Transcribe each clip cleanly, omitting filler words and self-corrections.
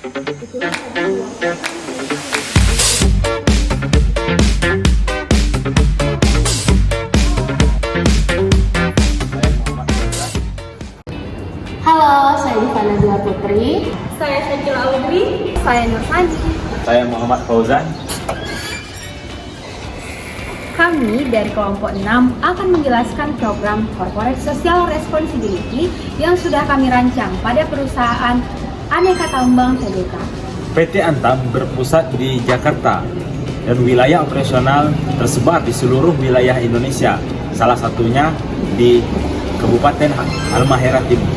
Halo, saya Ivana Dua Putri. Saya Syakila Audrey. Saya Nurfani. Saya Muhammad Fauzan. Kami dari kelompok 6 akan menjelaskan program Corporate Social Responsibility yang sudah kami rancang pada perusahaan Aneka Tambang Tbk. PT Antam berpusat di Jakarta dan wilayah operasional tersebar di seluruh wilayah Indonesia, salah satunya di Kabupaten Halmahera Timur.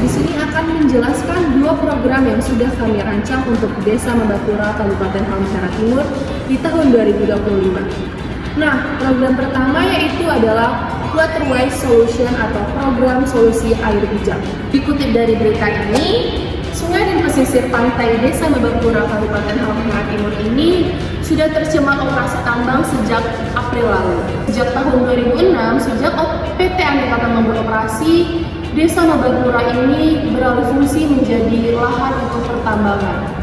Di sini akan menjelaskan dua program yang sudah kami rancang untuk Desa Mabapura, Kabupaten Halmahera Timur di tahun 2025. Nah, program pertama yaitu adalah Waterwise Solution atau program solusi air bijak. Dikutip dari berita ini, sungai dan pesisir pantai Desa Mabapura, Kabupaten Halmahera Timur ini sudah tercemar operasi tambang sejak April lalu. Sejak tahun 2006, sejak PT Aneka Tambang beroperasi, Desa Mabapura ini beralih fungsi menjadi lahan untuk pertambangan.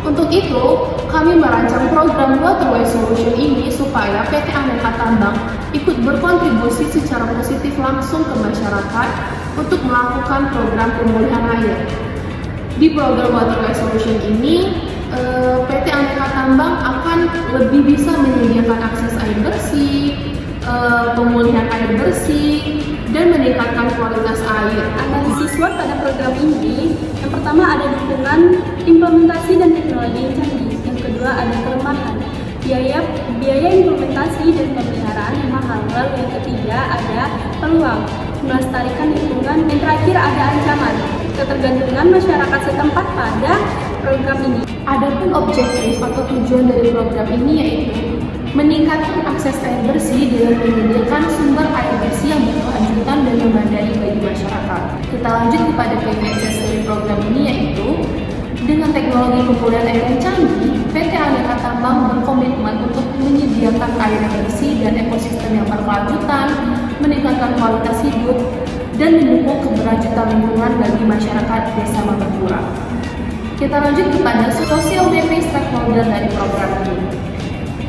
Untuk itu, kami merancang program Waterwise Solution ini supaya PT Aneka Tambang ikut berkontribusi secara positif langsung ke masyarakat untuk melakukan program pemulihan air. Di program Waterwise Solution ini, PT Aneka Tambang akan lebih bisa menyediakan akses air bersih, pemulihan air bersih, dan meningkatkan kualitas air. Analisis SWOT pada program ini, yang pertama ada dukungan implementasi dan teknologi yang canggih. Yang kedua ada kelemahan, biaya implementasi dan pemeliharaan yang mahal. Lalu yang ketiga ada peluang, melestarikan lingkungan. Yang terakhir ada ancaman, ketergantungan masyarakat setempat pada program ini. Adapun objektif atau tujuan dari program ini yaitu meningkatkan akses air bersih dengan menyediakan sumber air bersih yang berkelanjutan dan memadai bagi masyarakat. Kita lanjut kepada KPIs dari program ini yaitu dengan teknologi pemulihan air yang canggih, PT Aneka Tambang berkomitmen untuk menyediakan air yang bersih dan ekosistem yang berkelanjutan, meningkatkan kualitas hidup, dan mendukung keberlanjutan lingkungan bagi masyarakat Desa Mabapura. Kita lanjut kepada social BP stakeholder dari program ini.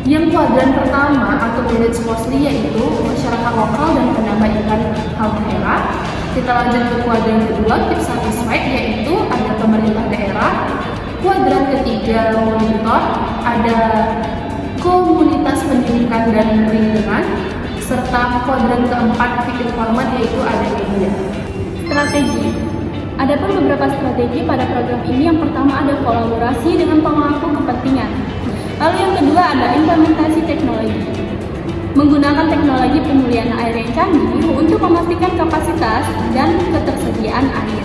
Yang kuadran pertama atau village mostly yaitu masyarakat lokal dan penambang ikan Halmahera. Kita lanjut ke kuadran kedua, keep satisfied, yaitu ada pemerintah daerah. Kuadran ketiga, monitor, ada komunitas pendidikan dan lingkungan. Serta kuadran keempat, keep informed, yaitu ada media. Strategi. Adapun beberapa strategi pada program ini, yang pertama ada kolaborasi dengan pemangku kepentingan. Lalu yang kedua ada implementasi teknologi. Menggunakan teknologi pemulihan air yang canggih untuk memastikan kapasitas dan ketersediaan air.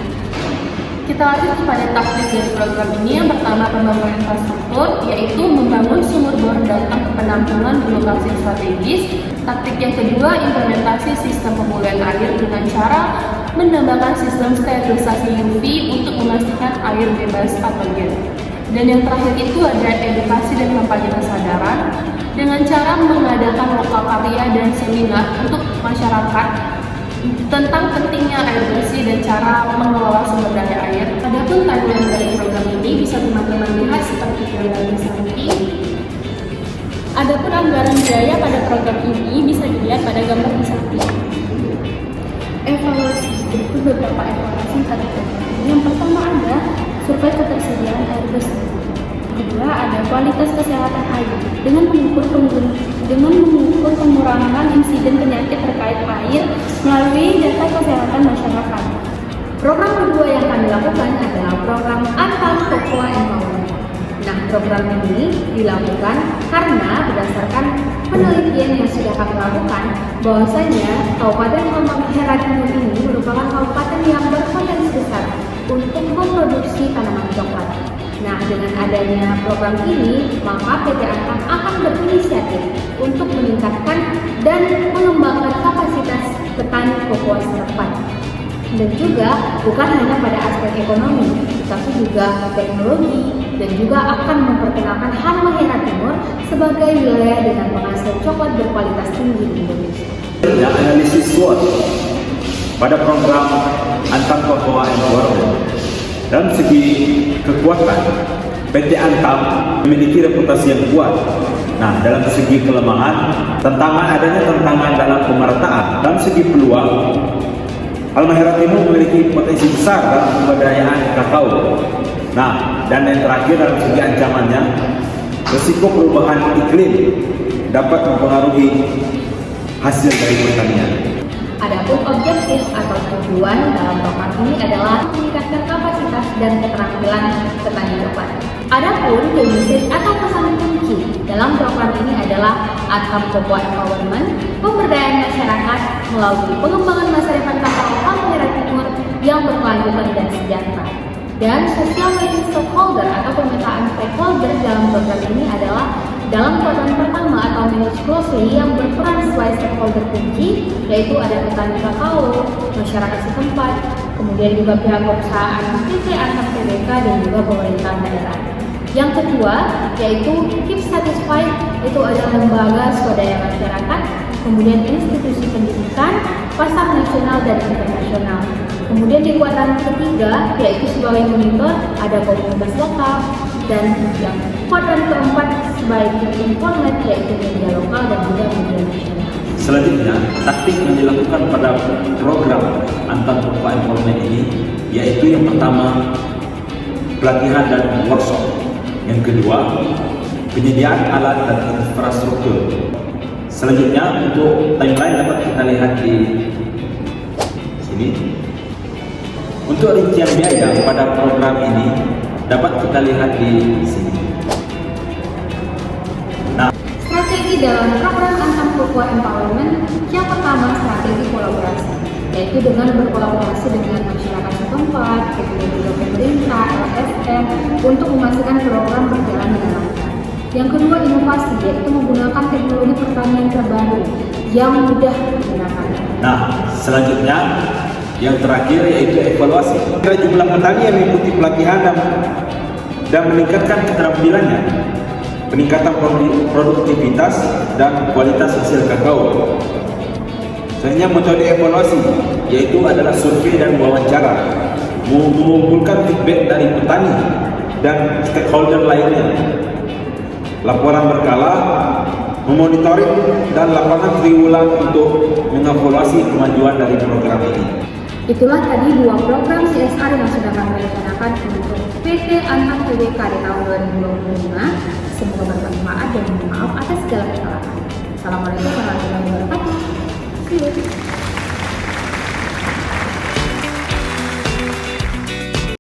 Kita lanjut kepada taktik dari program ini. Yang pertama pembangunan infrastruktur, yaitu membangun sumur bor datang ke penampungan di lokasi strategis. Taktik yang kedua implementasi sistem pemulihan air dengan cara menambahkan sistem sterilisasi UV untuk memastikan air bebas patogen. Dan yang terakhir itu ada edukasi dan kampanye kesadaran dengan cara mengadakan lokal karya dan seminar untuk masyarakat tentang pentingnya air bersih dan cara mengelola sumber daya air. Adapun timeline dari program ini bisa teman-teman lihat seperti gambar di samping. Adapun anggaran biaya pada program ini bisa dilihat pada gambar di samping. Evaluasi, berikut beberapa evaluasi pada program ini. Yang pertama ada survei ketersediaan air bersih. Kedua ada kualitas kesehatan air dengan mengukur pengurangan insiden penyakit terkait air melalui data kesehatan masyarakat. Program kedua yang kami lakukan adalah program Antam Cocoa Empowerment. Nah, program ini dilakukan karena berdasarkan penelitian yang sudah kami lakukan bahwasanya Kabupaten Halmahera Timur ini merupakan kabupaten yang berpotensi besar untuk memproduksi tanaman coklat. Nah, dengan adanya program ini, maka PT Antam akan berinisiatif untuk meningkatkan dan mengembangkan kapasitas petani kokoa setempat. Dan juga bukan hanya pada aspek ekonomi, tetapi juga teknologi, dan juga akan memperkenalkan Halmahera Timur sebagai wilayah dengan penghasil coklat berkualitas tinggi di Indonesia. Dan analisis SWOT pada program Antam Cocoa Empowerment. Dalam segi kekuatan, PT Antam memiliki reputasi yang kuat. Nah, dalam segi kelemahan, adanya tantangan dalam pemerataan. Dalam segi peluang, Halmahera Timur memiliki potensi besar dalam pemberdayaan kakao. Nah, dan yang terakhir dalam segi ancamannya, risiko perubahan iklim dapat mempengaruhi hasil dari pertanian. Adapun objektif atau tujuan dalam program ini adalah meningkatkan kapasitas dan keterampilan petani coklat. Adapun prinsip atau pesan kunci dalam program ini adalah Antam Cocoa Empowerment, pemberdayaan masyarakat melalui pengembangan masa depan kakao Halmahera Timur yang berkelanjutan dan sejahtera. Dan social media stakeholder atau pemetaan stakeholder dalam program ini adalah dalam kuadran pertama atau manage closely yang berperan sebagai stakeholder kunci, yaitu ada petani kakao, masyarakat setempat, kemudian juga pihak perusahaan PT Antam Tbk dan juga pemerintah daerah. Yang kedua yaitu Keep Satisfied, itu adalah lembaga swadaya masyarakat, kemudian institusi pendidikan, pasar nasional dan internasional. Kemudian di kuadran ketiga yaitu sebagai monitor ada komunitas lokal, dan yang kuadran keempat sebagai informat yaitu media lokal dan juga media nasional. Selanjutnya, taktik yang dilakukan pada program Antam Cocoa Empowerment ini yaitu yang pertama, pelatihan dan workshop. Yang kedua, penyediaan alat dan infrastruktur. Selanjutnya, untuk timeline dapat kita lihat di sini. Untuk rincian biaya pada program ini dapat kita lihat di sini. Nah, Strategi dalam program Antam Cocoa Empowerment yang pertama strategi kolaborasi, yaitu dengan berkolaborasi dengan masyarakat setempat, kemudian juga pemerintah, LSM untuk memastikan program berjalan dengan lancar. Yang kedua inovasi, yaitu menggunakan teknologi pertanian terbaru yang mudah digunakan. Nah, selanjutnya yang terakhir yaitu evaluasi. Jumlah petani yang mengikuti pelatihan dan meningkatkan keterampilannya, peningkatan produktivitas dan kualitas hasil kakao. Selanjutnya metode evaluasi yaitu adalah survei dan wawancara, mengumpulkan feedback dari petani dan stakeholder lainnya, laporan berkala, memonitoring dan lapangan triwulan untuk mengevaluasi kemajuan dari program ini. Itulah tadi dua program CSR yang sudah kami rencanakan untuk PT Antam Tbk di tahun 2025. Semoga bermanfaat dan mohon maaf atas segala kesalahan. Assalamualaikum warahmatullahi wabarakatuh. See you.